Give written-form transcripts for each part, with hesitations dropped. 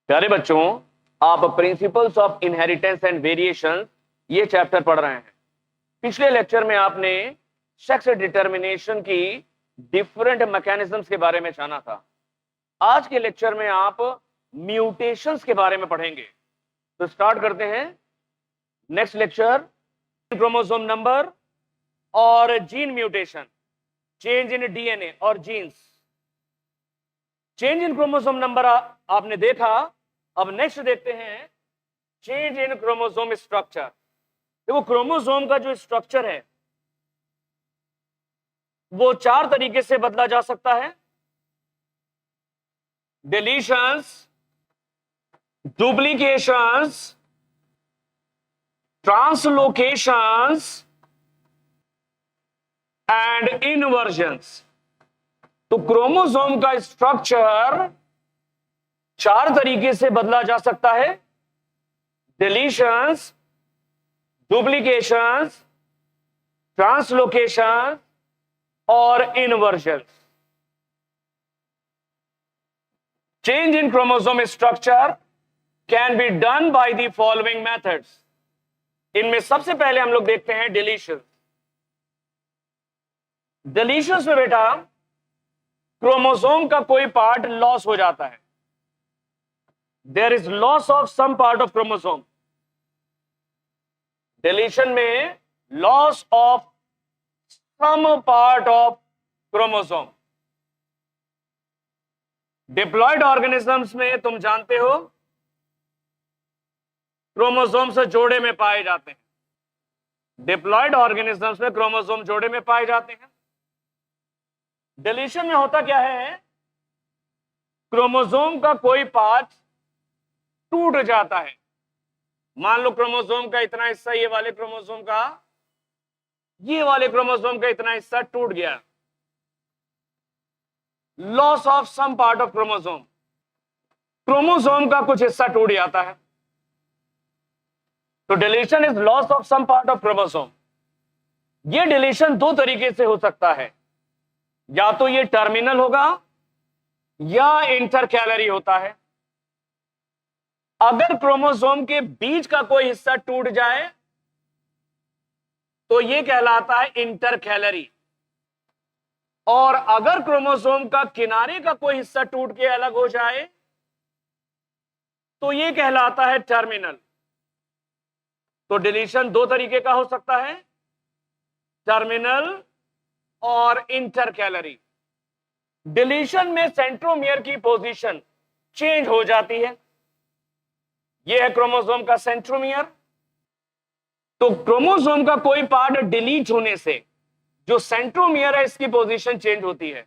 प्यारे बच्चों, आप principles of inheritance and variation ये चैप्टर पढ़ रहे हैं। पिछले लेक्चर में आपने सेक्स डिटर्मिनेशन की डिफरेंट मैकेनिज्म्स के बारे में जाना था। आज के लेक्चर में आप म्यूटेशंस के बारे में पढ़ेंगे। तो स्टार्ट करते हैं नेक्स्ट लेक्चर, क्रोमोसोम नंबर और gene mutation, change in DNA और genes. Change in chromosome number आपने देखा। अब नेक्स्ट देखते हैं चेंज इन क्रोमोसोम स्ट्रक्चर। देखो, क्रोमोसोम का जो स्ट्रक्चर है वो चार तरीके से बदला जा सकता है: डिलीशंस, डुप्लीकेशंस, ट्रांसलोकेशंस एंड इनवर्जन्स। तो क्रोमोसोम का स्ट्रक्चर चार तरीके से बदला जा सकता है: डिलीशंस, डुप्लीकेशंस, ट्रांसलोकेशन और inversion. Change in chromosome structure can be done by the following methods. इनमें सबसे पहले हम लोग देखते हैं डिलीशन। डिलीशंस में बेटा क्रोमोसोम का कोई पार्ट लॉस हो जाता है। There is loss of some part of chromosome. Deletion में loss of some part of chromosome. Diploid organisms में तुम जानते हो क्रोमोसोम से जोड़े में पाए जाते हैं। डिप्लॉयड ऑर्गेनिजम्स में क्रोमोसोम जोड़े में पाए जाते हैं। डिलीशन में होता क्या है, क्रोमोसोम का कोई पार्ट टूट जाता है। मान लो क्रोमोसोम का इतना हिस्सा, ये वाले क्रोमोसोम का इतना हिस्सा टूट गया। Loss of some part of chromosome, chromosome का कुछ हिस्सा टूट जाता है। तो deletion is loss of some part of chromosome. ये डिलीशन दो तरीके से हो सकता है, या तो ये टर्मिनल होगा या इंटरकैलरी होता है। अगर क्रोमोसोम के बीच का कोई हिस्सा टूट जाए तो यह कहलाता है इंटरकैलरी, और अगर क्रोमोसोम का किनारे का कोई हिस्सा टूट के अलग हो जाए तो यह कहलाता है टर्मिनल। तो डिलीशन दो तरीके का हो सकता है, टर्मिनल और इंटरकैलरी। डिलीशन में सेंट्रोमियर की पोजीशन चेंज हो जाती है। यह है क्रोमोसोम का सेंट्रोमियर। तो क्रोमोसोम का कोई पार्ट डिलीट होने से जो सेंट्रोमियर है इसकी पोजीशन चेंज होती है।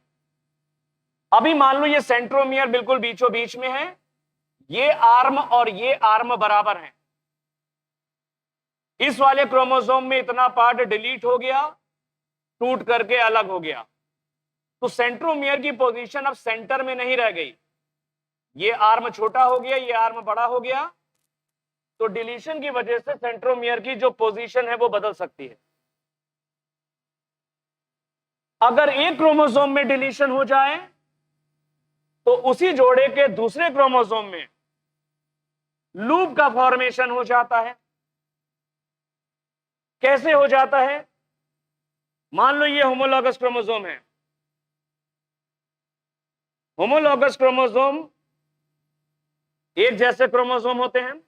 अभी मान लो ये सेंट्रोमियर बिल्कुल बीचों बीच में है, ये आर्म और ये आर्म बराबर हैं। इस वाले क्रोमोसोम में इतना पार्ट डिलीट हो गया, टूट करके अलग हो गया, तो सेंट्रोमियर की पोजीशन अब सेंटर में नहीं रह गई। ये आर्म छोटा हो गया, ये आर्म बड़ा हो गया। तो डिलीशन की वजह से सेंट्रोमियर की जो पोजीशन है वो बदल सकती है। अगर एक क्रोमोसोम में डिलीशन हो जाए तो उसी जोड़े के दूसरे क्रोमोसोम में लूप का फॉर्मेशन हो जाता है। कैसे हो जाता है? मान लो ये होमोलॉगस क्रोमोसोम है। होमोलॉगस क्रोमोसोम एक जैसे क्रोमोसोम होते हैं।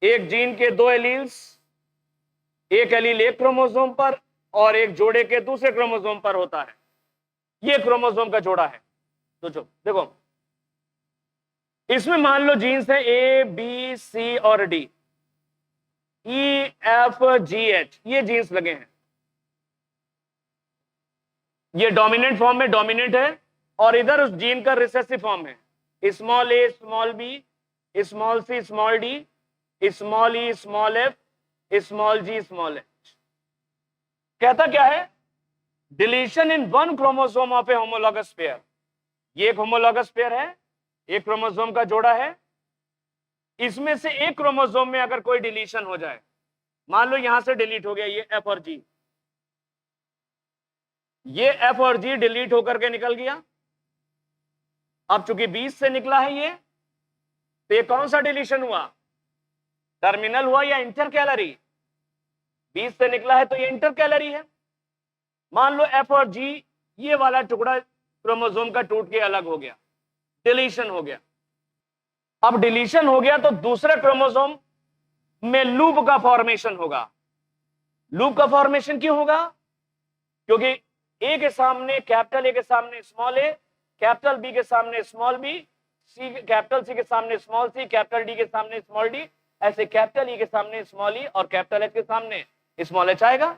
एक जीन के दो एलील्स, एक एलील एक क्रोमोसोम पर और एक जोड़े के दूसरे क्रोमोसोम पर होता है। यह क्रोमोसोम का जोड़ा है। तो जो देखो, इसमें मान लो जीन्स है ए बी सी और D, E F G H, ये जीन्स लगे हैं। ये डोमिनेंट फॉर्म में डोमिनेंट है और इधर उस जीन का रिसेसिव फॉर्म है। स्मॉल ए small B, small C small D, small ई स्मॉल एफ, स्मॉल जी स्मॉल एच। कहता क्या है? Deletion in one chromosome of A homologous pair. ये एक होमोलॉगस पेयर है, एक क्रोमोसोम का जोड़ा है। इसमें से एक क्रोमोसोम में अगर कोई डिलीशन हो जाए, मान लो यहां से डिलीट हो गया ये एफ और जी, ये एफ और जी डिलीट होकर के निकल गया। अब चूंकि 20 से निकला है ये, तो ये कौन सा डिलीशन हुआ, टर्मिनल हुआ या इंटर कैलरी? 20 से निकला है तो ये इंटर कैलरी है। मान लो एफ और जी, ये वाला टुकड़ा क्रोमोसोम का टूट के अलग हो गया, डिलीशन हो गया। अब डिलीशन हो गया तो दूसरे क्रोमोसोम में लूप का फॉर्मेशन होगा। लूप का फॉर्मेशन क्यों होगा? क्योंकि ए के सामने कैपिटल ए के सामने स्मॉल ए, कैपिटल बी के सामने स्मॉल बी, कैपिटल सी के सामने स्मॉल सी, कैपिटल डी के सामने स्मॉल डी, ऐसे कैपिटल ई के सामने स्मॉल ई और कैपिटल एच के सामने स्मॉल एच आएगा।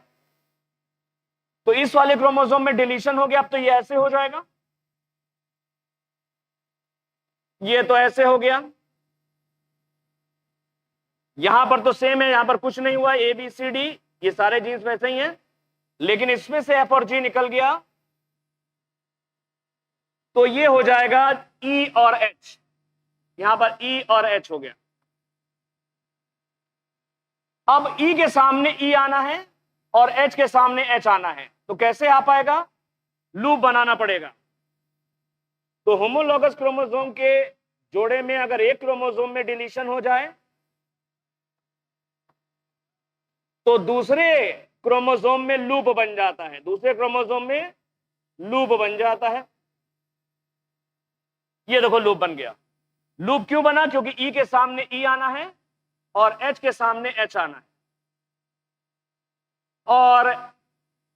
तो इस वाले क्रोमोसोम में डिलीशन हो गया। अब तो ये ऐसे हो जाएगा, ये तो ऐसे हो गया। यहां पर तो सेम है, यहां पर कुछ नहीं हुआ, ए बी सी डी ये सारे जीन्स वैसे ही हैं, लेकिन इसमें से एफ और जी निकल गया तो ये हो जाएगा ई और एच। यहां पर ई और एच हो गया। अब ई के सामने ई आना है और एच के सामने एच आना है, तो कैसे आ पाएगा? लूप बनाना पड़ेगा। तो होमोलॉगस क्रोमोसोम के जोड़े में अगर एक क्रोमोसोम में डिलीशन हो जाए तो दूसरे क्रोमोसोम में लूप बन जाता है, दूसरे क्रोमोसोम में लूप बन जाता है। ये देखो लूप बन गया। लूप क्यों बना? क्योंकि ई के सामने ई आना है और एच के सामने एच आना है, और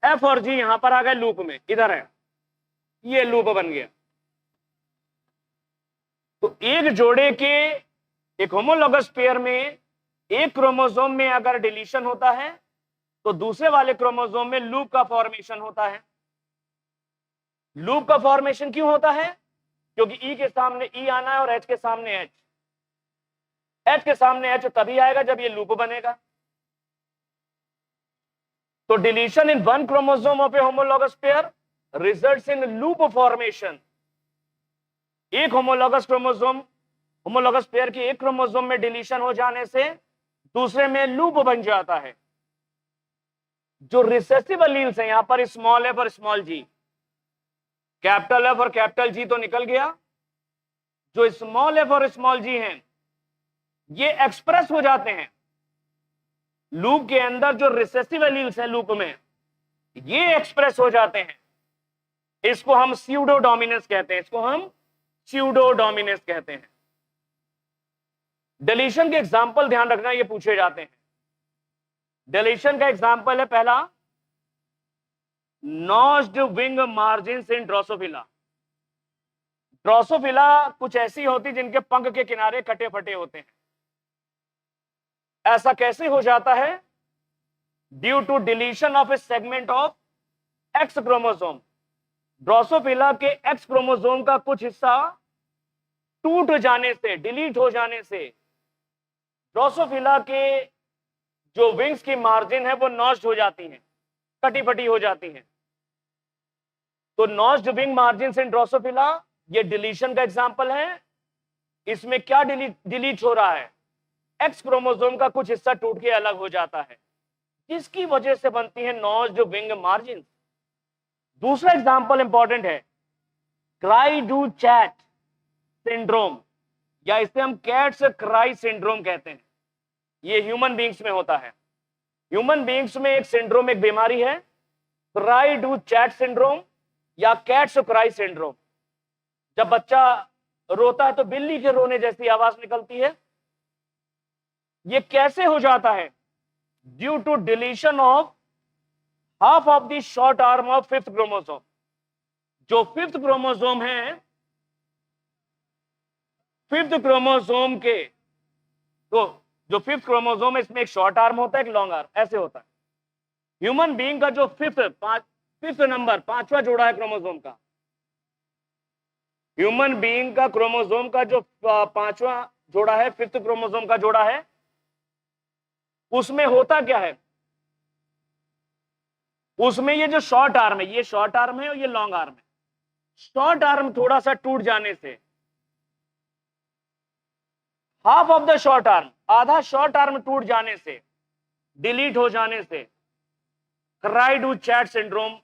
एफ और जी यहां पर आ गए लूप में, इधर है, ये लूप बन गया। तो एक जोड़े के, एक होमोलॉगस पेयर में एक क्रोमोसोम में अगर डिलीशन होता है तो दूसरे वाले क्रोमोसोम में लूप का फॉर्मेशन होता है। लूप का फॉर्मेशन क्यों होता है? क्योंकि ई के सामने ई आना है और एच के सामने एच, एच के सामने एच तभी आएगा जब ये लूप बनेगा। तो deletion in one chromosome of A homologous pair results in loop formation. एक होमोलॉगस क्रोमोसोम, होमोलॉगस पेयर के एक क्रोमोसोम में डिलीशन हो जाने से दूसरे में लूप बन जाता है। जो रिसेसिव एलील्स हैं, यहां पर स्मॉल एफ और स्मॉल जी, कैपिटल एफ और कैपिटल जी तो निकल गया। जो स्मॉल एफ और स्मॉल जी हैं ये एक्सप्रेस हो जाते हैं लूप के अंदर। जो रिसेसिव एलील्स हैं लूप में ये एक्सप्रेस हो जाते हैं। इसको हम स्यूडो डोमिनेंस कहते हैं, इसको हम स्यूडो डोमिनेंस कहते हैं। डिलीशन के एग्जाम्पल ध्यान रखना, ये पूछे जाते हैं। डिलीशन का एग्जाम्पल है पहला, notched wing margin in Drosophila. Drosophila कुछ ऐसी होती जिनके पंख के किनारे कटे फटे होते हैं। ऐसा कैसे हो जाता है? Due to deletion of a segment of X chromosome. Drosophila के एक्स क्रोमोसोम का कुछ हिस्सा टूट जाने से, डिलीट हो जाने से ड्रोसोफिला के जो विंग्स की मार्जिन है वो नॉच्ड हो जाती हैं, कटी फटी हो जाती हैं। तो notched wing margin in Drosophila ये डिलीशन का एग्जांपल है। इसमें क्या डिलीट हो रहा है? एक्स क्रोमोसोम का कुछ हिस्सा टूट के अलग हो जाता है, जिसकी वजह से बनती है नॉच्ड विंग मार्जिन। दूसरा एग्जांपल इंपॉर्टेंट है, क्राई डू चैट सिंड्रोम, या इसे हम कैट्स क्राई सिंड्रोम कहते हैं। ये ह्यूमन बींग्स में होता है। ह्यूमन बींग्स में एक सिंड्रोम, एक बीमारी है, क्राई डू चैट सिंड्रोम या कैट्स क्राई सिंड्रोम। जब बच्चा रोता है तो बिल्ली के रोने जैसी आवाज निकलती है। ये कैसे हो जाता है? Due to deletion of half of the short arm of fifth chromosome. जो फिफ्थ क्रोमोसोम है, फिफ्थ क्रोमोसोम के, तो जो फिफ्थ क्रोमोसोम है इसमें एक शॉर्ट आर्म होता है, एक लॉन्ग आर्म, ऐसे होता है। ह्यूमन बीइंग का जो फिफ्थ नंबर, पांचवा जोड़ा है क्रोमोसोम का, ह्यूमन बीइंग का क्रोमोसोम का जो पांचवा जोड़ा है, फिफ्थ क्रोमोसोम का जोड़ा है, उसमें होता क्या है? उसमें ये जो शॉर्ट आर्म है, ये शॉर्ट आर्म है और ये लॉन्ग आर्म है। शॉर्ट आर्म थोड़ा सा टूट जाने से, half of the short arm, आधा शॉर्ट आर्म टूट जाने से, डिलीट हो जाने से cry do chat syndrome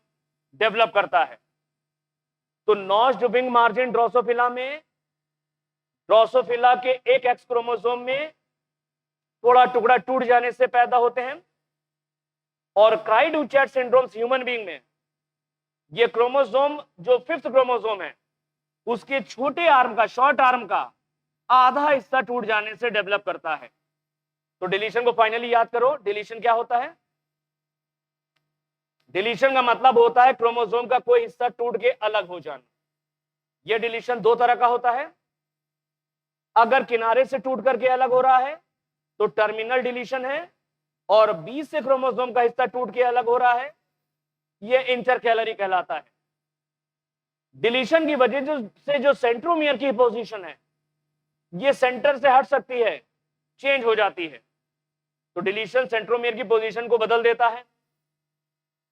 develop करता है। तो नॉच्ड विंग मार्जिन ड्रोसोफिला में ड्रोसोफिला के एक एक्स क्रोमोसोम में थोड़ा टुकड़ा टूट जाने से पैदा होते हैं, और क्राइडुचैट सिंड्रोम्स ह्यूमन बीइंग में ये क्रोमोसोम जो फिफ्थ क्रोमोसोम है उसके छोटे आर्म का, शॉर्ट आर्म का आधा हिस्सा टूट जाने से डेवलप करता है। तो डिलीशन को फाइनली याद करो, डिलीशन क्या होता है? डिलीशन का मतलब होता है क्रोमोसोम का कोई हिस्सा टूट के अलग हो जाना। यह डिलीशन दो तरह का होता है। अगर किनारे से टूट करके अलग हो रहा है तो टर्मिनल डिलीशन है, और बीच से क्रोमोसोम का हिस्सा टूट के अलग हो रहा है यह इंटरकैलरी कहलाता है। डिलीशन की वजह से जो सेंट्रोमियर की पोजीशन है यह सेंटर से हट सकती है, चेंज हो जाती है। तो डिलीशन सेंट्रोमियर की पोजीशन को बदल देता है।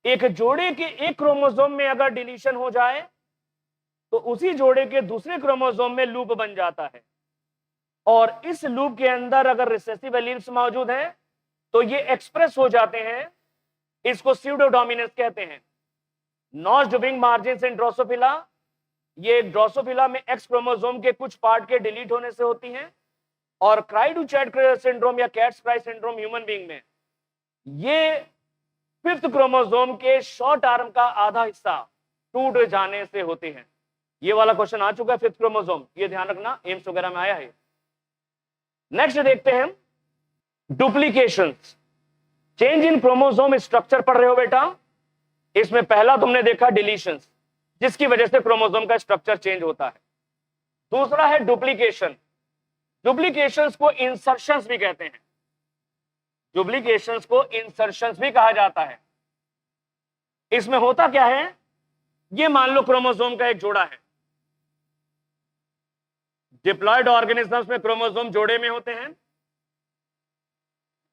एक जोड़े के एक क्रोमोसोम में अगर डिलीशन हो जाए तो उसी जोड़े के दूसरे क्रोमोसोम में लूप बन जाता है, और इस लूप के अंदर अगर रिसेसिव एलील्स मौजूद हैं तो ये एक्सप्रेस हो जाते हैं। इसको स्यूडो डोमिनेंस कहते हैं। नॉच ड्यूबिंग मार्जिन इन ड्रोसोफिला, ये ड्रोसोफिला में एक्स क्रोमोसोम के कुछ पार्ट के डिलीट होने से होती हैं, और क्राइडुचैट सिंड्रोम या cats cry syndrome human being में ये फिफ्थ क्रोमोसोम के शॉर्ट आर्म का आधा हिस्सा टूट जाने से होते हैं। ये वाला क्वेश्चन आ चुका है, फिफ्थ क्रोमोसोम, ये ध्यान रखना, एम्स वगैरह में आया है। नेक्स्ट देखते हैं duplications. Change in chromosome structure पढ़ रहे हो बेटा? इसमें पहला तुमने देखा डिलीशंस, जिसकी वजह से क्रोमोसोम का स्ट्रक्चर चेंज होता है। दूसरा है डुप्लीकेशन। डुप्लीकेशंस को इंसर्शंस भी कहते हैं। डुप्लीकेशंस को इंसर्शंस भी कहा जाता है। इसमें होता क्या है, ये मान लो क्रोमोसोम का एक जोड़ा है। डिप्लॉयड ऑर्गेनिजम्स में क्रोमोसोम जोड़े में होते हैं।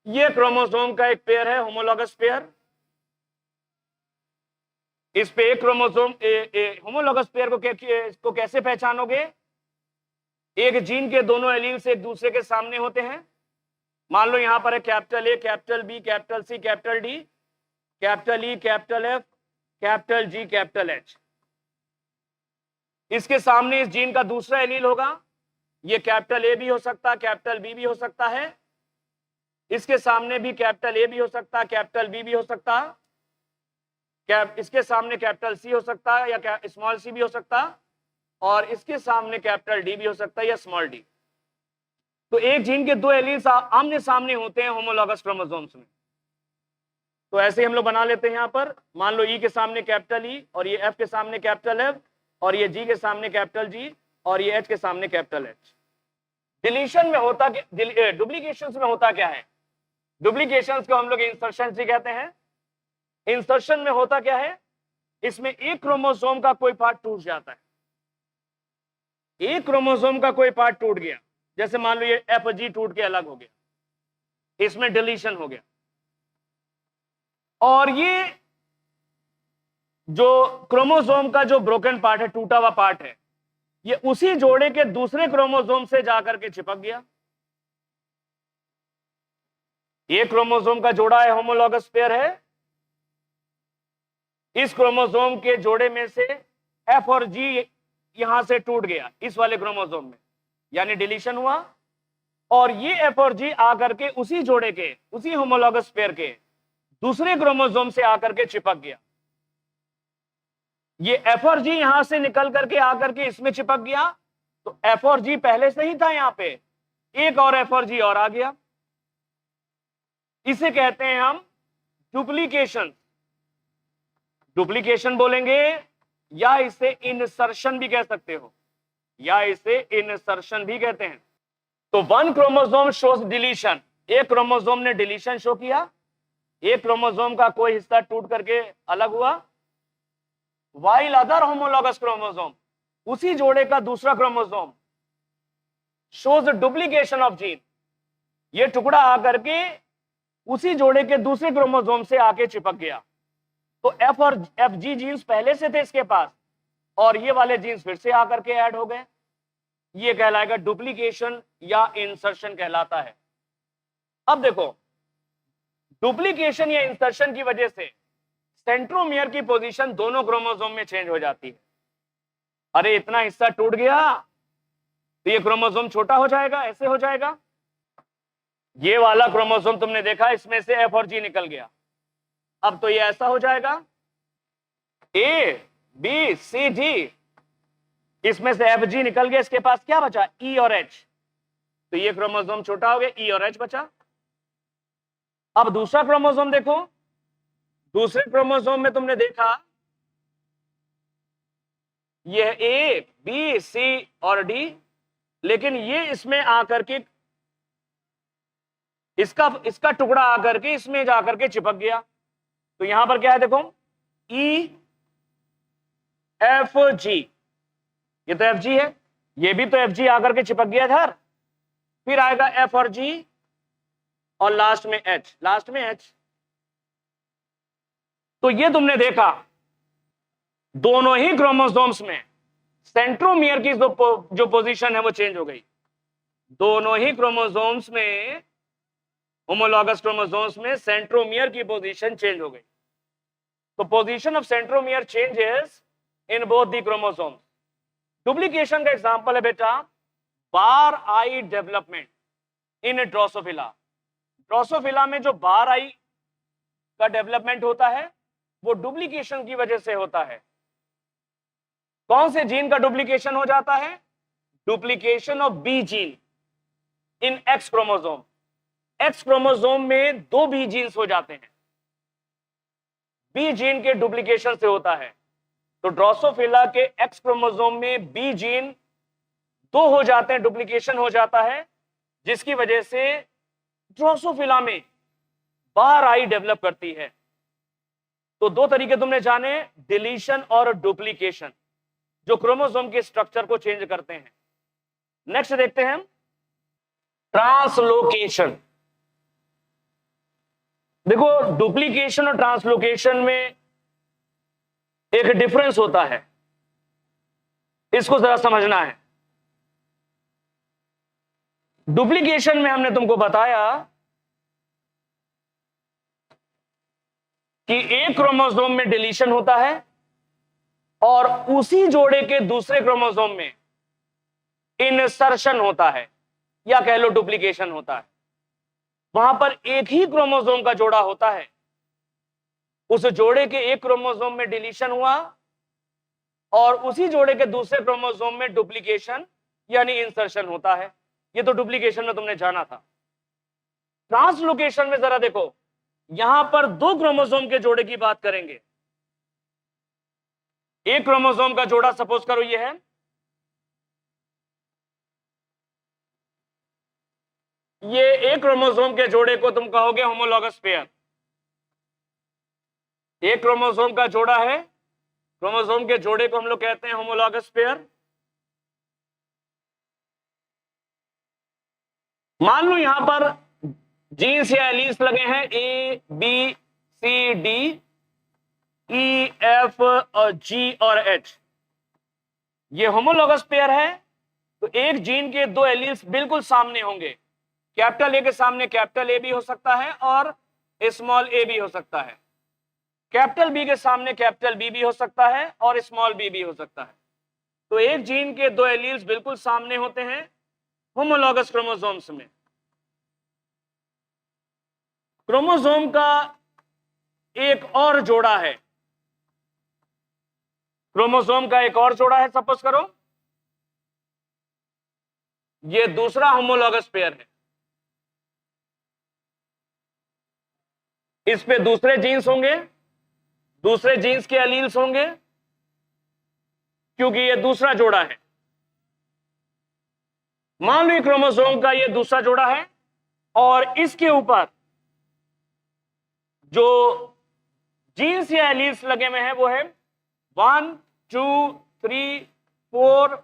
ये क्रोमोसोम का एक पेयर है, होमोलॉगस पेयर। इस पे एक क्रोमोसोम होमोलॉगस पेयर को कैसे पहचानोगे? एक जीन के दोनों एलील्स एक दूसरे के सामने होते हैं। मान लो यहां पर है capital A, capital B, capital C, capital D, capital E, capital F, capital G, capital H. इसके सामने इस जीन का दूसरा एलील होगा। ये कैपिटल ए भी हो सकता है, कैपिटल बी भी हो सकता है। इसके सामने भी कैपिटल ए भी हो सकता है, कैपिटल बी भी हो सकता है। इसके सामने कैपिटल सी हो सकता है या स्मॉल सी भी हो सकता है, और इसके सामने कैपिटल डी भी हो सकता है या स्मॉल डी। तो एक जीन के दो एलील्स आमने सामने होते हैं होमोलॉगस क्रोमोसोम्स में। तो ऐसे हम लोग बना लेते हैं। यहां पर मान लो ई के सामने कैपिटल ई, और ये एफ के सामने कैपिटल एफ, और ये जी के सामने कैपिटल जी, और ये एच के सामने कैपिटल एच। डिलीशन में होता, डुप्लीकेशंस में होता क्या है? डुप्लीकेशंस को हम लोग इंसर्शंस भी कहते हैं। इंसर्शन में होता क्या है, इसमें एक क्रोमोसोम का कोई पार्ट टूट जाता है। एक क्रोमोसोम का कोई पार्ट टूट गया, जैसे मान लो ये एफ जी टूट के अलग हो गया, इसमें डिलीशन हो गया। और ये जो क्रोमोसोम का जो ब्रोकन पार्ट है, टूटा हुआ पार्ट है, ये उसी जोड़े के दूसरे क्रोमोसोम से जाकर के चिपक गया। ये क्रोमोसोम का जोड़ा है, होमोलॉगस पेयर है। इस क्रोमोसोम के जोड़े में से एफ और जी यहां से टूट गया इस वाले क्रोमोसोम में, यानी डिलीशन हुआ। और ये एफ और जी आकर के उसी जोड़े के, उसी होमोलॉगस पेयर के दूसरे क्रोमोसोम से आकर के चिपक गया। ये एफ और जी यहां से निकल करके आकर के इसमें चिपक गया, तो एफ और जी पहले से ही था, यहां पे एक और एफ और जी और आ गया। इसे कहते हैं हम डुप्लीकेशन। डुप्लीकेशन बोलेंगे, या इसे इंसर्शन भी कह सकते हो, या इसे इंसर्शन भी कहते हैं। तो वन क्रोमोसोम शोज डिलीशन, एक क्रोमोसोम ने डिलीशन शो किया, एक क्रोमोसोम का कोई हिस्सा टूट करके अलग हुआ। वाइल अदर होमोलॉगस क्रोमोसोम, उसी जोड़े का दूसरा chromosome shows duplication of gene, ये टुकड़ा आकर के उसी जोड़े के दूसरे क्रोमोसोम से आके चिपक गया। तो एफ और एफ जी जीन्स पहले से थे इसके पास, और ये वाले जीन्स फिर से आकर के ऐड हो गए। ये कहलाएगा डुप्लीकेशन या इंसर्शन कहलाता है। अब देखो, डुप्लीकेशन या इंसर्शन की वजह से सेंट्रोमियर की पोजीशन दोनों क्रोमोसोम में चेंज हो जाती है। अरे इतना हिस्सा टूट गया, तो ये क्रोमोसोम छोटा हो जाएगा, ऐसे हो जाएगा। ये वाला क्रोमोसोम तुमने देखा, इसमें से एफ और जी निकल गया। अब तो ये ऐसा हो जाएगा, ए बी सी डी, इसमें से एफ जी निकल गया, इसके पास क्या बचा, ई और एच। तो ये क्रोमोसोम छोटा हो गया, ई और एच बचा। अब दूसरा क्रोमोसोम देखो, दूसरे क्रोमोसोम में तुमने देखा यह ए बी सी और डी, लेकिन ये इसमें आकर के इसका टुकड़ा आकर के इसमें जाकर के चिपक गया। तो यहां पर क्या है देखो, ई एफ जी, ये तो एफ जी है, ये भी तो एफ जी आकर के चिपक गया इधर। फिर आएगा एफ और जी और लास्ट में एच, लास्ट में एच। तो ये तुमने देखा दोनों ही क्रोमोसोम्स में सेंट्रोमियर की जो पोजीशन है वो चेंज हो गई। दोनों ही क्रोमोसोम्स में, होमोलॉगस क्रोमोसोम्स में सेंट्रोमियर की पोजीशन चेंज हो गई। तो position of centromere changes in both the chromosomes. Duplication का एग्जांपल है बेटा बार आई डेवलपमेंट इन ड्रोसोफिला। ड्रोसोफिला में जो बार आई का डेवलपमेंट होता है वो डुप्लीकेशन की वजह से होता है। कौन से जीन का डुप्लीकेशन हो जाता है, duplication of B gene in X chromosome. X chromosome में दो बी जीन्स हो जाते हैं, बी जीन के डुप्लीकेशन से होता है। तो ड्रोसोफिला के एक्स क्रोमोसोम में बी जीन दो हो जाते हैं, डुप्लीकेशन हो जाता है, जिसकी वजह से ड्रोसोफिला में बार आई डेवलप करती है। तो दो तरीके तुमने जाने, डिलीशन और डुप्लीकेशन, जो क्रोमोसोम के स्ट्रक्चर को चेंज करते हैं। नेक्स्ट देखते हैं ट्रांसलोकेशन। देखो डुप्लीकेशन और ट्रांसलोकेशन में एक डिफरेंस होता है, इसको जरा समझना है। डुप्लीकेशन में हमने तुमको बताया कि एक क्रोमोसोम में डिलीशन होता है और उसी जोड़े के दूसरे क्रोमोसोम में इंसर्शन होता है, या कह लो डुप्लीकेशन होता है। वहां पर एक ही क्रोमोसोम का जोड़ा होता है, उस जोड़े के एक क्रोमोसोम में डिलीशन हुआ और उसी जोड़े के दूसरे क्रोमोसोम में डुप्लीकेशन यानी इंसर्शन होता है। ये तो डुप्लीकेशन में तुमने जाना था। ट्रांसलोकेशन में जरा देखो, यहां पर दो क्रोमोसोम के जोड़े की बात करेंगे। एक क्रोमोसोम का जोड़ा सपोज करो ये है, ये एक क्रोमोसोम के जोड़े को तुम कहोगे होमोलॉगस पेयर। एक क्रोमोसोम का जोड़ा है, क्रोमोसोम के जोड़े को हम लोग कहते हैं होमोलॉगस पेयर। मान लो यहां पर जीन्स या एलील्स लगे हैं A B C D E F और जी और एच, ये होमोलॉगस पेयर है। तो एक जीन के दो एलील्स बिल्कुल सामने होंगे, कैपिटल ए के सामने कैपिटल ए भी हो सकता है और स्मॉल ए भी हो सकता है, कैपिटल बी के सामने कैपिटल बी भी हो सकता है और स्मॉल बी भी हो सकता है। तो एक जीन के दो एलील्स बिल्कुल सामने होते हैं होमोलॉगस क्रोमोसोम्स में। क्रोमोसोम का एक और जोड़ा है, क्रोमोसोम का एक और जोड़ा है, सपोज करो ये दूसरा होमोलॉगस पेयर है। इस पे दूसरे जीन्स होंगे, दूसरे जीन्स के एलील्स होंगे, क्योंकि ये दूसरा जोड़ा है। मान लो क्रोमोसोम का ये दूसरा जोड़ा है और इसके ऊपर जो जीन्स या एलील्स लगे हुए हैं वो है 1 2 3 4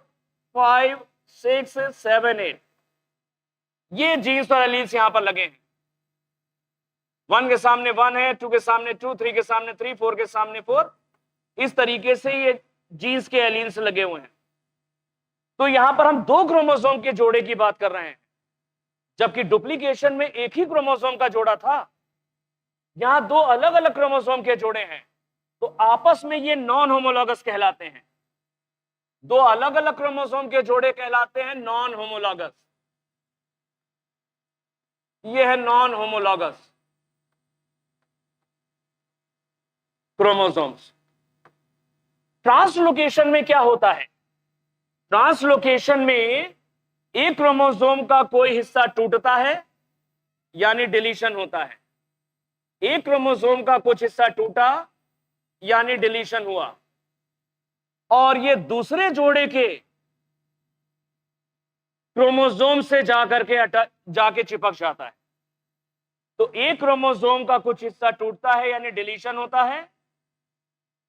5 6 7 8। ये जीन्स और एलील्स यहां पर लगे हैं। 1 के सामने 1 है, 2 के सामने 2, 3 के सामने 3, 4 के सामने 4। इस तरीके से ये जीन्स के एलील्स लगे हुए हैं। तो यहां पर हम दो क्रोमोसोम के जोड़े की बात कर रहे हैं, जबकि डुप्लीकेशन में एक ही क्रोमोसोम का जोड़ा था। यहां दो अलग अलग क्रोमोसोम के जोड़े हैं, तो आपस में ये नॉन होमोलॉगस कहलाते हैं। दो अलग अलग क्रोमोसोम के जोड़े कहलाते हैं नॉन होमोलॉगस। ये है नॉन होमोलॉगस क्रोमोसोम्स। ट्रांसलोकेशन में क्या होता है? ट्रांसलोकेशन में एक क्रोमोसोम का कोई हिस्सा टूटता है यानी डिलीशन होता है, एक क्रोमोसोम का कुछ हिस्सा टूटा यानी डिलीशन हुआ, और ये दूसरे जोड़े के क्रोमोसोम से जाके चिपक जाता है। तो एक क्रोमोसोम का कुछ हिस्सा टूटता है यानी डिलीशन होता है,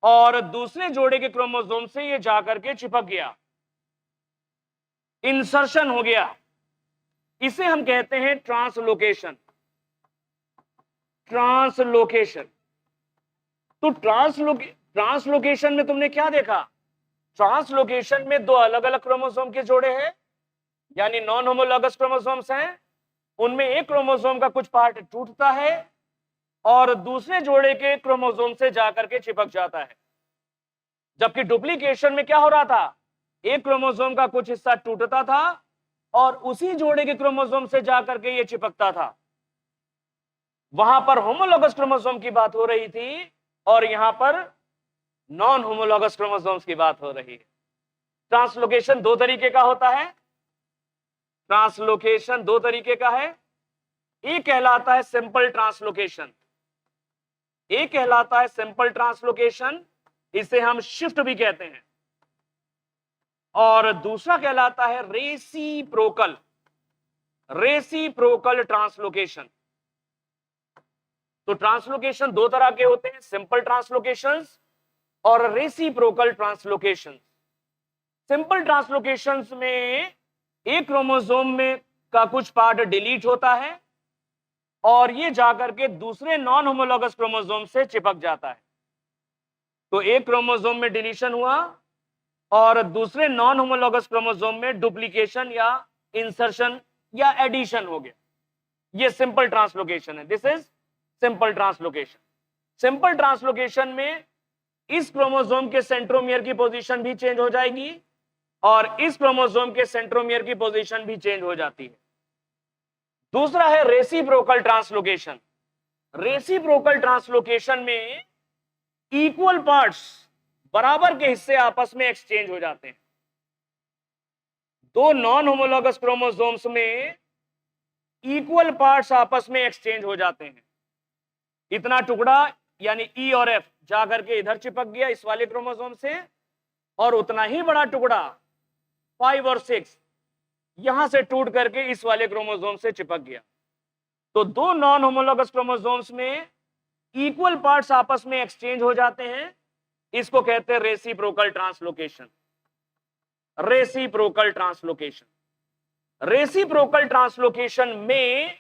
और दूसरे जोड़े के क्रोमोसोम से ये जाकर के चिपक गया, इंसर्शन हो गया। इसे हम कहते हैं ट्रांसलोकेशन। ट्रांसलोकेशन। तो ट्रांसलोकेशन में तुमने क्या देखा? ट्रांसलोकेशन में दो अलग अलग क्रोमोसोम के जोड़े हैं यानी नॉन होमोलॉगस क्रोमोसोम्स हैं, उनमें एक क्रोमोसोम का कुछ पार्ट टूटता है और दूसरे जोड़े के क्रोमोसोम से जाकर के चिपक जाता है। जबकि डुप्लीकेशन में क्या हो रहा था? एक क्रोमोसोम का कुछ हिस्सा टूटता था और उसी जोड़े के क्रोमोसोम से जाकर के ये चिपकता था। वहां पर होमोलॉगस क्रोमोसोम की बात हो रही थी और यहां पर नॉन होमोलॉगस क्रोमोसोम्स की बात हो रही है। ट्रांसलोकेशन दो तरीके का होता है। ट्रांसलोकेशन दो तरीके का है। एक कहलाता है सिंपल ट्रांसलोकेशन, एक कहलाता है सिंपल ट्रांसलोकेशन, इसे हम शिफ्ट भी कहते हैं, और दूसरा कहलाता है रेसिप्रोकल। Reciprocal translocation. तो ट्रांसलोकेशन दो तरह के होते हैं, सिंपल ट्रांसलोकेशंस और रेसिप्रोकल ट्रांसलोकेशंस। सिंपल ट्रांसलोकेशंस में एक क्रोमोसोम में का कुछ पार्ट डिलीट होता है और ये जाकर के दूसरे नॉन होमोलॉगस क्रोमोसोम से चिपक जाता है। तो एक क्रोमोसोम में डिलीशन हुआ और दूसरे नॉन होमोलॉगस क्रोमोसोम में डुप्लीकेशन या इंसर्शन या एडिशन हो गया। ये सिंपल ट्रांसलोकेशन है। This is simple translocation. Simple translocation में इस क्रोमोसोम के सेंट्रोमियर की पोजीशन भी चेंज हो जाएगी और इस क्रोमोसोम के सेंट्रोमियर की पोजीशन भी चेंज हो जाती है। दूसरा है रेसिप्रोकल ट्रांसलोकेशन। रेसिप्रोकल ट्रांसलोकेशन में इक्वल पार्ट्स, बराबर के हिस्से आपस में एक्सचेंज हो जाते हैं। दो नॉन होमोलॉगस क्रोमोसोम्स में इक्वल पार्ट्स आपस में एक्सचेंज हो जाते हैं। इतना टुकड़ा यानी ई और एफ जाकर के इधर चिपक गया इस वाले क्रोमोसोम से, और उतना ही बड़ा टुकड़ा 5 और 6 यहां से टूट करके इस वाले क्रोमोसोम से चिपक गया। तो दो नॉन होमोलॉगस क्रोमोसोम्स में इक्वल पार्ट्स आपस में एक्सचेंज हो जाते हैं। इसको कहते हैं reciprocal translocation. Reciprocal translocation. Reciprocal translocation में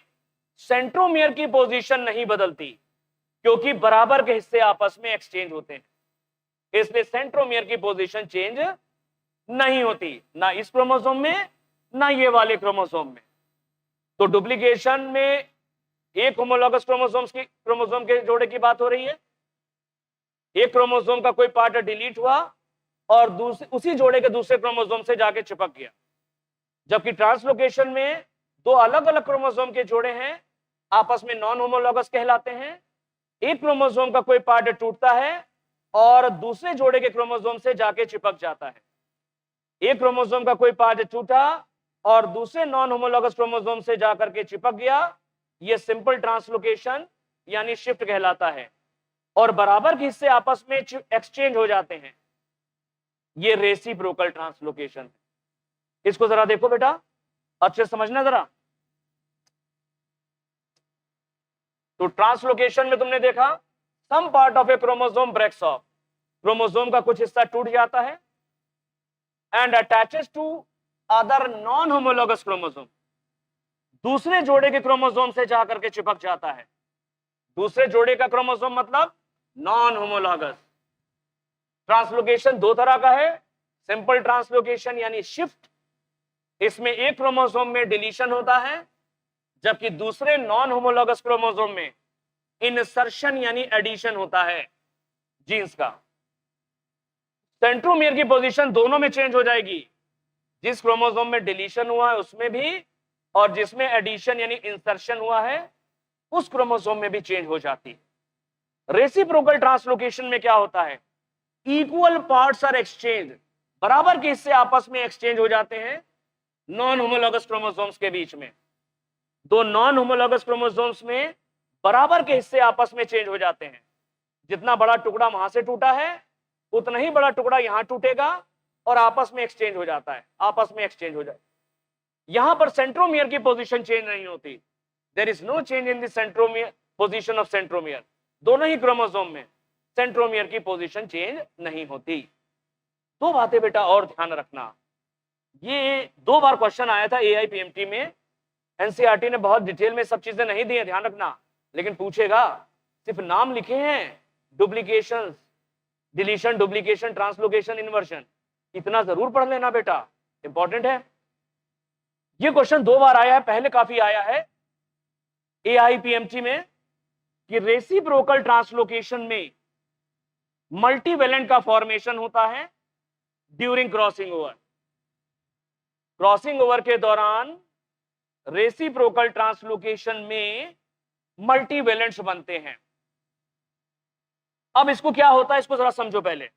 सेंट्रोमियर की पोजीशन नहीं बदलती क्योंकि बराबर के हिस्से आपस में एक्सचेंज होते हैं, इसलिए सेंट्रोमियर की पोजीशन चेंज नहीं होती, ना इस क्रोमोसोम में ना ये वाले क्रोमोसोम में। तो डुप्लीकेशन में एक होमोलॉगस क्रोमोसोम के जोड़े की बात हो रही है, एक क्रोमोसोम का कोई पार्ट डिलीट हुआ और उसी जोड़े के दूसरे क्रोमोसोम से जाके चिपक गया। जबकि ट्रांसलोकेशन में दो अलग अलग क्रोमोसोम के जोड़े हैं, आपस में नॉन होमोलॉगस कहलाते हैं। एक क्रोमोसोम का कोई पार्ट टूटता है और दूसरे जोड़े के क्रोमोसोम से जाके चिपक जाता है। एक क्रोमोसोम का कोई पार्ट टूटा और दूसरे नॉन होमोलॉगस क्रोमोसोम से जाकर के चिपक गया, यह सिंपल ट्रांसलोकेशन यानी शिफ्ट कहलाता है, और बराबर के हिस्से आपस में एक्सचेंज हो जाते हैं, ये रेसिप्रोकल ट्रांसलोकेशन है। इसको जरा देखो बेटा, अच्छे समझना जरा। तो ट्रांसलोकेशन में तुमने देखा some part of a chromosome breaks off, chromosome का कुछ हिस्सा टूट जाता है and attaches to other non homologous chromosome, दूसरे जोड़े के क्रोमोसोम से जाकर के चिपक जाता है। दूसरे जोड़े का क्रोमोसोम मतलब नॉन होमोलॉगस। ट्रांसलोकेशन दो तरह का है, सिंपल ट्रांसलोकेशन यानी शिफ्ट, इसमें एक क्रोमोसोम में डिलीशन होता है जबकि दूसरे नॉन होमोलॉगस क्रोमोसोम में इंसर्शन यानी एडिशन होता है जीन्स का। सेंट्रोमियर की पोजीशन दोनों में चेंज हो जाएगी, जिस क्रोमोसोम में डिलीशन हुआ है उसमें भी, और जिसमें एडिशन यानी इंसर्शन हुआ है उस क्रोमोसोम में भी चेंज हो जाती है। रेसिप्रोकल ट्रांसलोकेशन में क्या होता है, इक्वल पार्ट्स आर एक्सचेंज, बराबर के हिस्से आपस में एक्सचेंज हो जाते हैं नॉन होमोलॉगस क्रोमोसोम्स के बीच में। दो नॉन होमोलॉगस क्रोमोसोम्स में बराबर के हिस्से आपस में चेंज हो जाते हैं। जितना बड़ा टुकड़ा वहां से टूटा है उतना ही बड़ा टुकड़ा यहां टूटेगा और आपस में एक्सचेंज हो जाता है, आपस में एक्सचेंज हो जाए। यहां पर सेंट्रोमियर की पोजीशन चेंज नहीं होती, there is no change in the centromere position of centromere. दोनों ही क्रोमोसोम में सेंट्रोमियर की पोजीशन चेंज नहीं होती। दो बातें बेटा और ध्यान रखना, ये 2 बार क्वेश्चन आया था एआईपीएमटी में, एनसीईआरटी ने बहुत डिटेल में सब चीजें नहीं दी है, ध्यान रखना, लेकिन पूछेगा। सिर्फ नाम लिखे हैं, duplication, deletion, duplication, translocation, inversion, इतना जरूर पढ़ लेना बेटा, इंपॉर्टेंट है। ये क्वेश्चन 2 बार आया है, पहले काफी आया है एआईपीएमटी में कि रेसिप्रोकल ट्रांसलोकेशन में मल्टीवेलेंट का फॉर्मेशन होता है during crossing over. Crossing over के दौरान रेसिप्रोकल ट्रांसलोकेशन में मल्टीवेलेंट्स बनते हैं। अब इसको क्या होता है, इसको जरा समझो पहले,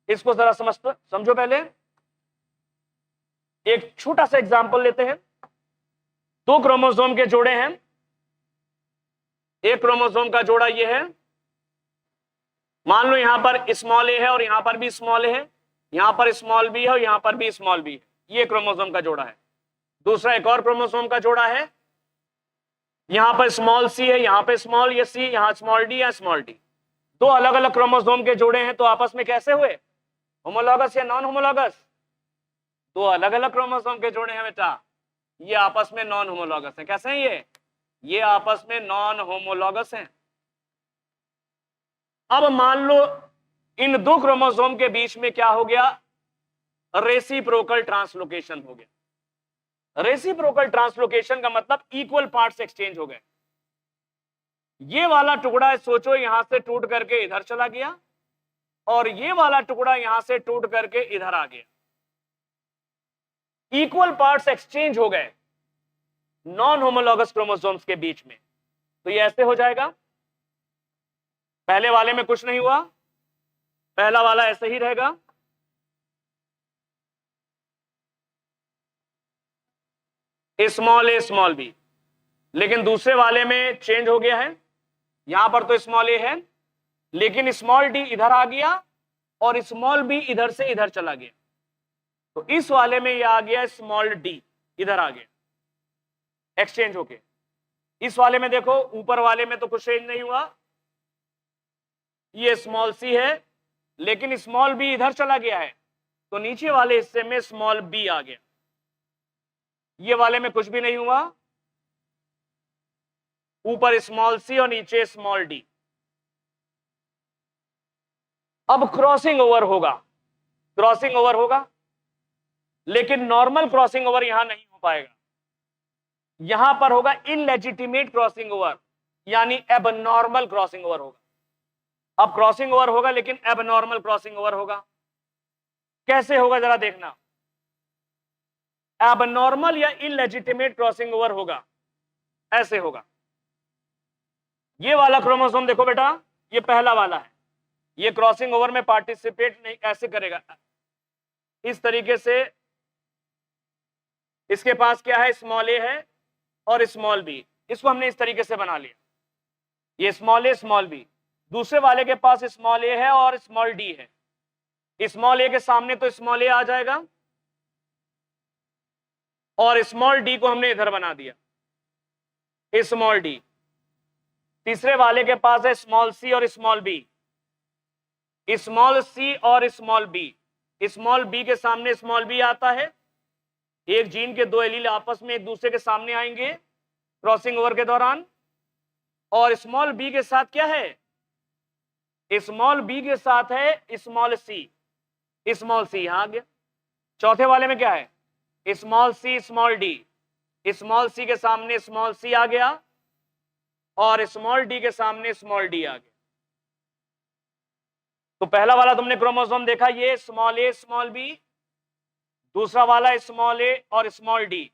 इसको जरा समझो पहले। एक छोटा सा एग्जांपल लेते हैं। 2 क्रोमोसोम के जोड़े हैं, एक क्रोमोसोम का जोड़ा ये है, मान लो यहां पर स्मॉल ए है और यहां पर भी स्मॉल ए है, यहां पर स्मॉल बी है और यहां पर भी स्मॉल बी है, ये क्रोमोसोम का जोड़ा है। दूसरा एक और क्रोमोसोम का जोड़ा है, यहां पर स्मॉल सी है, यहां पे स्मॉल या सी, यहां स्मॉल डी या स्मॉल डी। 2 अलग अलग क्रोमोसोम के जोड़े हैं, तो आपस में कैसे हुए, होमोलॉगस या नॉन होमोलॉगस? 2 अलग अलग क्रोमोसोम के जोड़े हैं बेटा, ये आपस में नॉन होमोलॉगस हैं। कैसे हैं ये आपस में नॉन होमोलॉगस हैं। अब मान लो इन 2 क्रोमोसोम के बीच में क्या हो गया, रेसिप्रोकल ट्रांसलोकेशन हो गया। रेसिप्रोकल ट्रांसलोकेशन का मतलब इक्वल पार्ट्स एक्सचेंज हो गए। ये वाला टुकड़ा सोचो यहां से टूट करके इधर चला गया और ये वाला टुकड़ा यहां से टूट करके इधर आ गया, इक्वल पार्ट्स एक्सचेंज हो गए नॉन होमोलॉगस क्रोमोसोम्स के बीच में। तो ये ऐसे हो जाएगा, पहले वाले में कुछ नहीं हुआ, पहला वाला ऐसे ही रहेगा, स्मॉल ए स्मॉल बी, लेकिन दूसरे वाले में चेंज हो गया है। यहां पर तो स्मॉल ए है लेकिन स्मॉल डी इधर आ गया और स्मॉल बी इधर से इधर चला गया, तो इस वाले में यह आ गया स्मॉल डी, इधर आ गया एक्सचेंज होके। इस वाले में देखो ऊपर वाले में तो कुछ चेंज नहीं हुआ, ये स्मॉल सी है लेकिन स्मॉल बी इधर चला गया है, तो नीचे वाले हिस्से में स्मॉल बी आ गया। ये वाले में कुछ भी नहीं हुआ, ऊपर स्मॉल सी और नीचे स्मॉल डी। अब क्रॉसिंग ओवर होगा, क्रॉसिंग ओवर होगा, लेकिन नॉर्मल क्रॉसिंग ओवर यहां नहीं हो पाएगा, यहां पर होगा इनलेजिटिमेट क्रॉसिंग ओवर, यानी एबनॉर्मल क्रॉसिंग ओवर होगा। अब क्रॉसिंग ओवर होगा लेकिन एबनॉर्मल क्रॉसिंग ओवर होगा। कैसे होगा जरा देखना, एबनॉर्मल या इनलेजिटिमेट क्रॉसिंग ओवर होगा, ऐसे होगा। ये वाला क्रोमोसोम देखो बेटा, ये पहला वाला है, ये क्रॉसिंग ओवर में पार्टिसिपेट नहीं ऐसे करेगा, इस तरीके से। इसके पास क्या है, स्मॉल ए है और स्मॉल बी, इसको हमने इस तरीके से बना लिया, ये स्मॉल ए स्मॉल बी। दूसरे वाले के पास स्मॉल ए है और स्मॉल डी है, स्मॉल ए के सामने तो स्मॉल ए आ जाएगा और स्मॉल डी को हमने इधर बना दिया, स्मॉल डी। तीसरे वाले के पास है स्मॉल सी और स्मॉल बी, स्मॉल सी और स्मॉल बी, स्मॉल बी के सामने स्मॉल बी आता है। एक जीन के 2 एलील आपस में एक दूसरे के सामने आएंगे क्रॉसिंग ओवर के दौरान, और स्मॉल बी के साथ क्या है, स्मॉल बी के साथ है स्मॉल सी, स्मॉल सी यहां आ गया। चौथे वाले में क्या है, small C small D, small C के सामने स्मॉल सी आ गया और स्मॉल डी के सामने स्मॉल डी आ गया। तो पहला वाला तुमने क्रोमोसोम देखा, ये स्मॉल ए स्मॉल बी, दूसरा वाला स्मॉल ए और स्मॉल डी,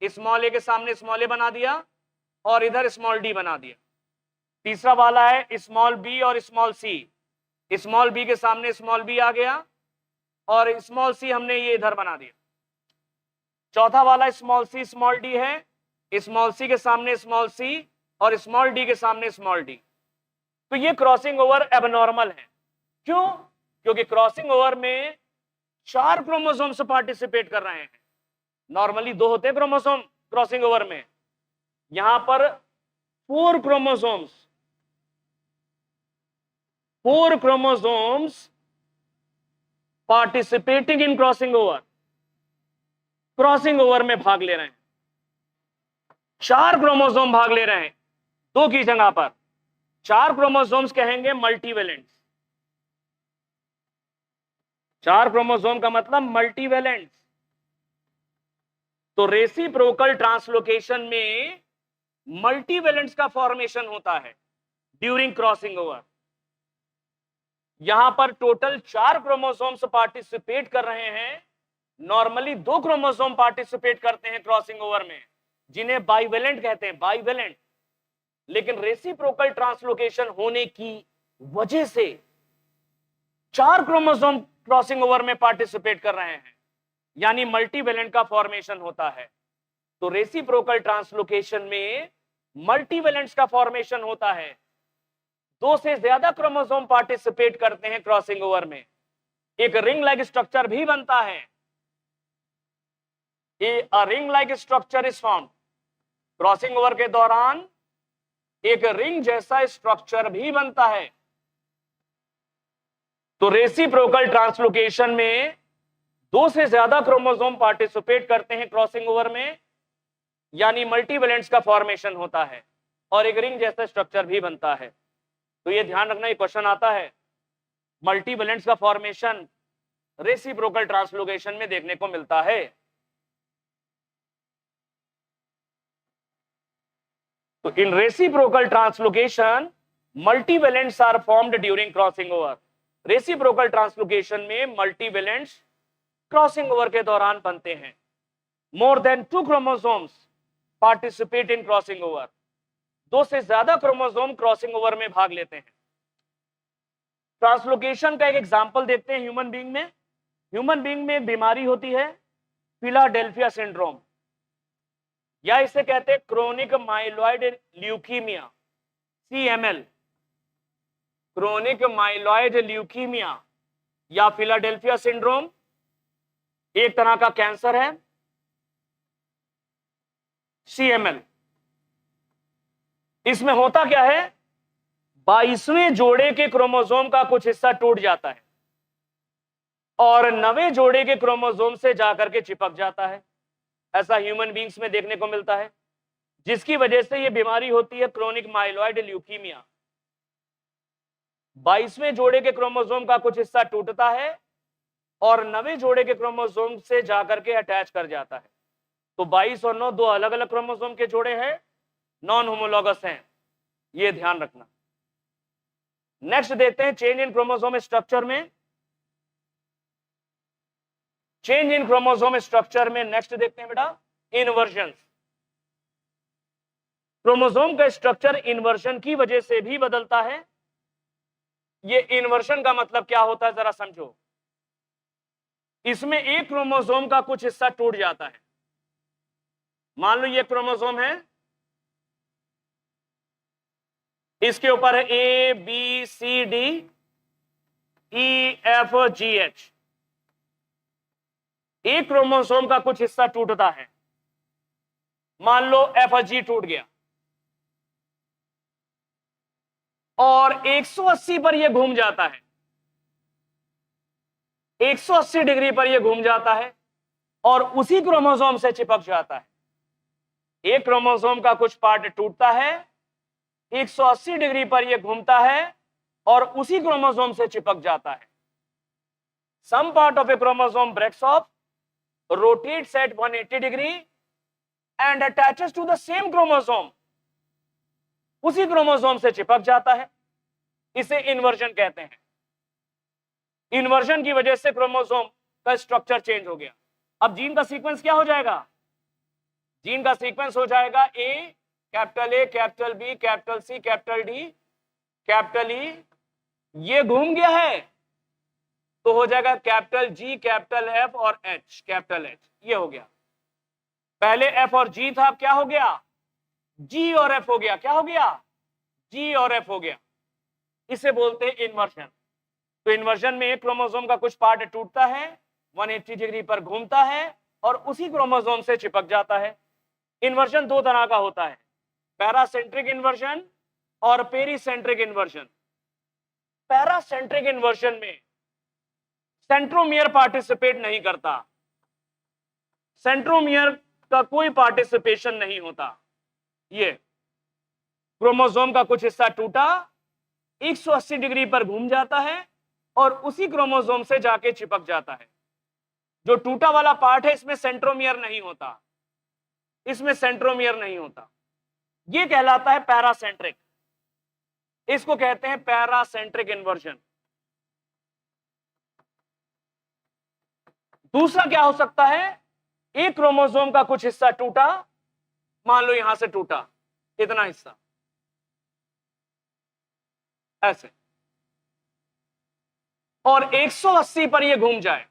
स्मॉल ए के सामने स्मॉल ए बना दिया और इधर स्मॉल डी बना दिया। तीसरा वाला है स्मॉल बी और स्मॉल सी, स्मॉल बी के सामने स्मॉल बी आ गया और स्मॉल सी हमने ये इधर बना दिया। चौथा वाला स्मॉल सी स्मॉल डी है, स्मॉल सी के सामने स्मॉल सी और स्मॉल डी के सामने स्मॉल डी। तो ये क्रॉसिंग ओवर एबनॉर्मल है। क्यों? क्योंकि क्रॉसिंग ओवर में 4 क्रोमोसोम्स पार्टिसिपेट कर रहे हैं। नॉर्मली 2 होते हैं क्रोमोसोम क्रॉसिंग ओवर में, यहां पर 4 chromosomes participating in crossing over में भाग ले रहे हैं। 4 क्रोमोसोम भाग ले रहे हैं 2 की जगह पर। 4 क्रोमोसोम्स कहेंगे मल्टीवेलेंट्स। 4 क्रोमोसोम का मतलब मल्टीवेलेंट्स। तो रेसिप्रोकल ट्रांसलोकेशन में मल्टीवेलेंट्स का फॉर्मेशन होता है ड्यूरिंग क्रॉसिंग ओवर। यहां पर टोटल 4 क्रोमोसोम्स पार्टिसिपेट कर रहे हैं। नॉर्मली 2 क्रोमोसोम पार्टिसिपेट करते हैं क्रॉसिंग ओवर में, जिन्हें बाइवेलेंट कहते हैं, बाइवेलेंट। लेकिन रेसिप्रोकल ट्रांसलोकेशन होने की वजह से 4 क्रोमोसोम क्रॉसिंग ओवर में पार्टिसिपेट कर रहे हैं, यानी मल्टीवेलेंट का फॉर्मेशन होता है। तो रेसिप्रोकल ट्रांसलोकेशन में मल्टीवेलेंट्स का फॉर्मेशन होता है। 2 से ज्यादा क्रोमोसोम पार्टिसिपेट करते हैं क्रॉसिंग ओवर में। एक रिंग लाइक स्ट्रक्चर भी बनता है। A ring like structure is found। Crossing over के दौरान एक रिंग जैसा स्ट्रक्चर भी बनता है। तो रेसिप्रोकल ट्रांसलोकेशन में 2 से ज्यादा क्रोमोसोम पार्टिसिपेट करते हैं क्रॉसिंग ओवर में, यानी मल्टीवेलेंट्स का फॉर्मेशन होता है और एक रिंग जैसा स्ट्रक्चर भी बनता है। तो ये ध्यान रखना, ये क्वेश्चन आता है। मल्टीवेलेंट्स का फॉर्मेशन रेसिप्रोकल ट्रांसलोकेशन में देखने को मिलता है। तो in reciprocal translocation multivalents are formed during crossing over. Reciprocal translocation में मल्टीवेलेंट्स क्रॉसिंग ओवर के दौरान बनते हैं। More than 2 chromosomes participate in crossing over. 2 से ज्यादा क्रोमोसोम क्रॉसिंग ओवर में भाग लेते हैं। ट्रांसलोकेशन का एक एग्जांपल देखते हैं ह्यूमन बीइंग में। ह्यूमन बीइंग में एक बीमारी होती है फिलाडेल्फिया सिंड्रोम, या इसे कहते हैं chronic myeloid leukaemia, CML। Chronic myeloid leukaemia या फिलाडेल्फिया सिंड्रोम एक तरह का कैंसर है, CML। इसमें होता क्या है, 22वें जोड़े के क्रोमोसोम का कुछ हिस्सा टूट जाता है और 9वें जोड़े के क्रोमोसोम से जाकर के चिपक जाता है। ऐसा ह्यूमन बीइंग्स में देखने को मिलता है, जिसकी वजह से यह बीमारी होती है क्रोनिक माइलॉइड ल्यूकीमिया। 22वें जोड़े के क्रोमोसोम का कुछ हिस्सा टूटता है और 9वें जोड़े के क्रोमोसोम से जाकर के अटैच कर जाता है। तो 22 और 9 2 अलग अलग क्रोमोसोम के जोड़े हैं, नॉन होमोलॉगस हैं, यह ध्यान रखना। नेक्स्ट देखते हैं चेंज इन क्रोमोसोम स्ट्रक्चर में। चेंज इन क्रोमोसोम स्ट्रक्चर में नेक्स्ट देखते हैं बेटा इन्वर्जन। क्रोमोसोम का स्ट्रक्चर इन्वर्जन की वजह से भी बदलता है। ये इन्वर्जन का मतलब क्या होता है जरा समझो। इसमें एक क्रोमोसोम का कुछ हिस्सा टूट जाता है। मान लो ये क्रोमोसोम है, इसके ऊपर है A B C D E F G H। एक क्रोमोसोम का कुछ हिस्सा टूटता है, मान लो FG टूट गया और 180 पर यह घूम जाता है, 180 डिग्री पर यह घूम जाता है और उसी क्रोमोसोम से चिपक जाता है। एक क्रोमोसोम का कुछ पार्ट टूटता है, 180 डिग्री पर यह घूमता है और उसी क्रोमोसोम से चिपक जाता है। Some part of a chromosome breaks off, rotates at 180 degree and attaches to the same chromosome। उसी क्रोमोसोम से चिपक जाता है, इसे इन्वर्जन कहते हैं। इन्वर्जन की वजह से क्रोमोसोम का स्ट्रक्चर चेंज हो गया। अब जीन का सीक्वेंस क्या हो जाएगा? जीन का सीक्वेंस हो जाएगा A capital B capital C capital D capital E, ये घूम गया है तो हो जाएगा कैपिटल जी कैपिटल एफ और एच कैपिटल एच, ये हो गया। पहले एफ और जी था, अब क्या हो गया? जी और एफ हो गया। क्या हो गया? जी और एफ हो गया। इसे बोलते हैं इन्वर्जन। तो इन्वर्जन में एक क्रोमोसोम का कुछ पार्ट टूटता है, 180 डिग्री पर घूमता है और उसी क्रोमोसोम से चिपक जाता है। इन्वर्जन दो तरह का होता है, पैरासेंट्रिक इन्वर्जन और पेरीसेंट्रिक इन्वर्जन। पैरासेंट्रिक इन्वर्जन में सेंट्रोमियर पार्टिसिपेट नहीं करता, सेंट्रोमियर का कोई पार्टिसिपेशन नहीं होता। ये क्रोमोसोम का कुछ हिस्सा टूटा, 180 डिग्री पर घूम जाता है और उसी क्रोमोसोम से जाके चिपक जाता है। जो टूटा वाला पार्ट है इसमें सेंट्रोमियर नहीं होता, इसमें सेंट्रोमियर नहीं होता। ये कहलाता है पैरासेंट्रिक, इसको कहते हैं पैरासेंट्रिक इन्वर्जन। दूसरा क्या हो सकता है? एक क्रोमोसोम का कुछ हिस्सा टूटा, मान लो यहां से टूटा इतना हिस्सा, ऐसे, और 180 पर यह घूम जाए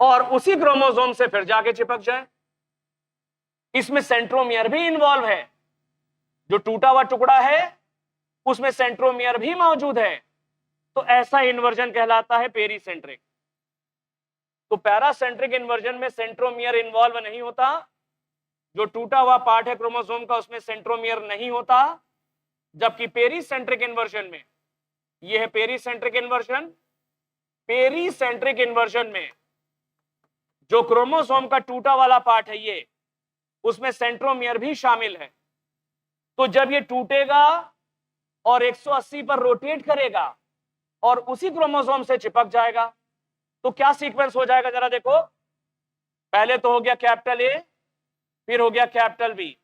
और उसी क्रोमोसोम से फिर जाके चिपक जाए। इसमें सेंट्रोमियर भी इन्वॉल्व है, जो टूटा हुआ टुकड़ा है उसमें सेंट्रोमियर भी मौजूद है, तो ऐसा इन्वर्जन कहलाता है पेरीसेंट्रिक। तो पैरासेंट्रिक इन्वर्जन में सेंट्रोमियर इन्वॉल्व नहीं होता, जो टूटा हुआ पार्ट है क्रोमोसोम का उसमें सेंट्रोमियर नहीं होता। जबकि पेरीसेंट्रिक इन्वर्जन में, यह है पेरीसेंट्रिक इन्वर्जन, पेरीसेंट्रिक इन्वर्जन में जो क्रोमोसोम का टूटा वाला पार्ट है ये, उसमें सेंट्रोमियर भी शामिल है। तो जब ये टूटेगा और 180 पर रोटेट करेगा और उसी क्रोमोसोम से चिपक जाएगा, तो क्या सीक्वेंस हो जाएगा जरा देखो। पहले तो हो गया कैपिटल ए, फिर हो गया कैपिटल बी,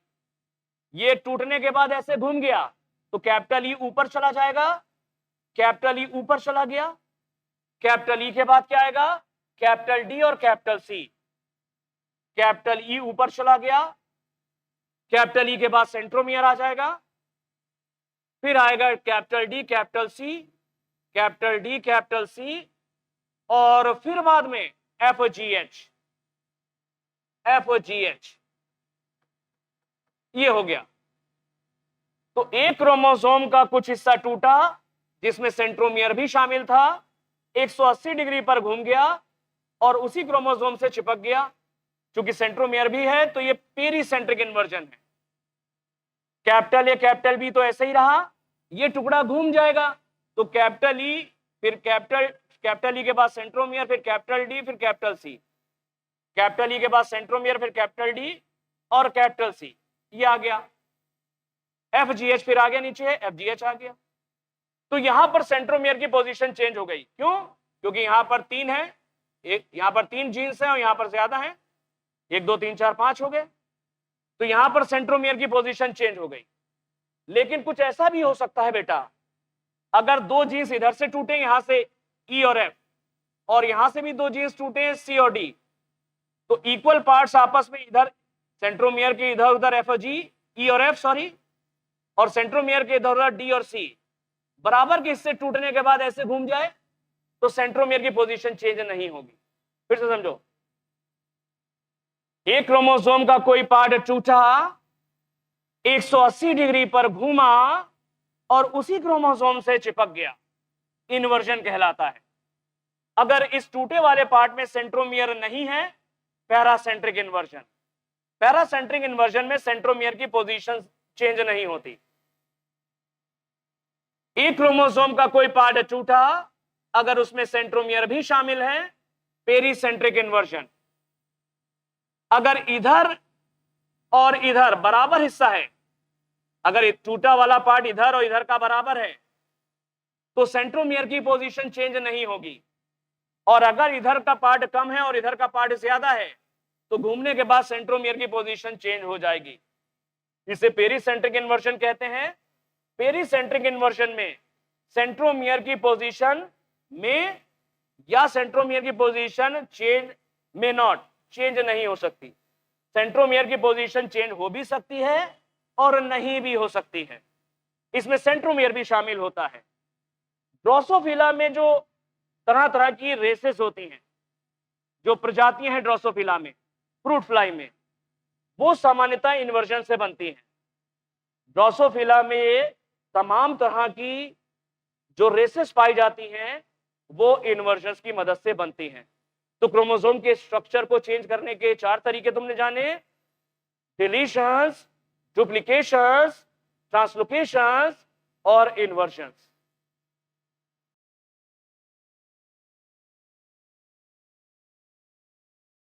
ये टूटने के बाद ऐसे घूम गया तो कैपिटल ई ऊपर चला जाएगा, कैपिटल ई ऊपर चला गया, कैपिटल ई के बाद क्या आएगा? कैपिटल डी और कैपिटल सी। कैपिटल ई ऊपर चला गया, कैपिटल ई के बाद सेंट्रोमियर आ जाएगा, फिर आएगा capital D capital C, capital D capital C, और फिर बाद में F G H, F G H, ये हो गया। तो एक क्रोमोसोम का कुछ हिस्सा टूटा जिसमें सेंट्रोमियर भी शामिल था, 180 डिग्री पर घूम गया और उसी क्रोमोसोम से चिपक गया। क्योंकि सेंट्रोमियर भी है तो ये पेरीसेंट्रिक इन्वर्जन है। कैपिटल ए कैपिटल बी तो ऐसे ही रहा, ये टुकड़ा घूम जाएगा तो कैपिटल ई, फिर कैपिटल ई के बाद सेंट्रोमियर, फिर कैपिटल डी, फिर कैपिटल सी, कैपिटल ई के बाद सेंट्रोमियर, फिर कैपिटल डी और कैपिटल सी, ये आ गया। एफ जी एच फिर आ गया नीचे, एफ जी एच आ गया। तो यहां पर सेंट्रोमियर की पोजीशन चेंज हो गई। क्यों? क्योंकि यहां पर 3 है, एक यहां पर 3 जीन्स है और यहां पर ज्यादा है, 1 2 3 4 5 हो गए, तो यहां पर सेंट्रोमियर की पोजीशन चेंज हो गई। लेकिन कुछ ऐसा भी हो सकता है बेटा, अगर 2 जीन्स इधर से टूटे, यहां से ई और एफ, और यहां से भी 2 जीन्स टूटे सी और डी, तो इक्वल पार्ट्स आपस में इधर सेंट्रोमियर के इधर उधर एफ जी, ई और एफ सॉरी, और सेंट्रोमियर के इधर उधर डी और सी, बराबर के हिस्से टूटने के बाद ऐसे घूम जाए तो सेंट्रोमियर की पोजीशन चेंज नहीं होगी। फिर से समझो, एक क्रोमोसोम का कोई पार्ट टूटा, 180 डिग्री पर घूमा और उसी क्रोमोसोम से चिपक गया, इन्वर्जन कहलाता है। अगर इस टूटे वाले पार्ट में सेंट्रोमियर नहीं है, पैरासेंट्रिक इन्वर्जन। पैरासेंट्रिक इन्वर्जन में सेंट्रोमियर की पोजीशन चेंज नहीं होती। एक क्रोमोसोम का कोई पार्ट टूटा, अगर उसमें सेंट्रोमियर भी शामिल है, पेरीसेंट्रिक इन्वर्जन। अगर इधर और इधर बराबर हिस्सा है, अगर टूटा वाला पार्ट इधर और इधर का बराबर है तो सेंट्रोमियर की पोजीशन चेंज नहीं होगी, और अगर इधर का पार्ट कम है और इधर का पार्ट ज्यादा है तो घूमने के बाद सेंट्रोमियर की पोजीशन चेंज हो जाएगी। इसे पेरीसेंट्रिक इन्वर्जन कहते हैं। पेरीसेंट्रिक इन्वर्जन में सेंट्रोमियर की पोजीशन में या सेंट्रोमियर की पोजीशन चेंज में नॉट, चेंज नहीं हो सकती। सेंट्रोमियर की पोजीशन चेंज हो भी सकती है और नहीं भी हो सकती है, इसमें सेंट्रोमियर भी शामिल होता है। ड्रोसोफिला में जो तरह तरह की रेसेस होती हैं, जो प्रजातियां हैं ड्रोसोफिला में, फ्रूट फ्लाई में, वो सामान्यतः इन्वर्जन से बनती हैं। ड्रोसोफिला में तमाम तरह की जो रेसेस पाई जाती हैं वो इन्वर्जन की मदद से बनती हैं। तो क्रोमोसोम के स्ट्रक्चर को चेंज करने के 4 तरीके तुमने जाने, डिलीशंस, डुप्लीकेशंस, ट्रांसलोकेशंस और इन्वर्जन्स।